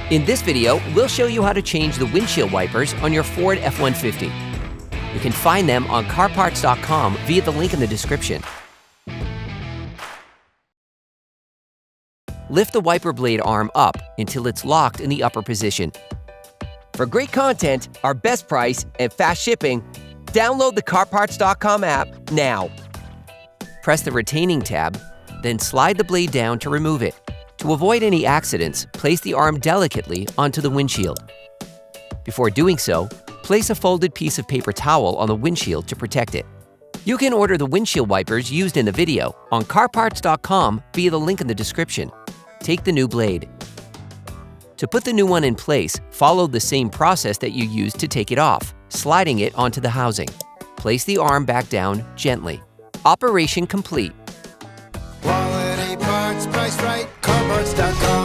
In this video, we'll show you how to change the windshield wipers on your Ford F-150. You can find them on CarParts.com via the link in the description. Lift the wiper blade arm up until it's locked in the upper position. For great content, our best price, and fast shipping, download the CarParts.com app now. Press the retaining tab, then slide the blade down to remove it. To avoid any accidents, place the arm delicately onto the windshield. Before doing so, place a folded piece of paper towel on the windshield to protect it. You can order the windshield wipers used in the video on CarParts.com via the link in the description. Take the new blade. To put the new one in place, follow the same process that you used to take it off, sliding it onto the housing. Place the arm back down gently. Operation complete. Quality parts, priced right, CarParts.com.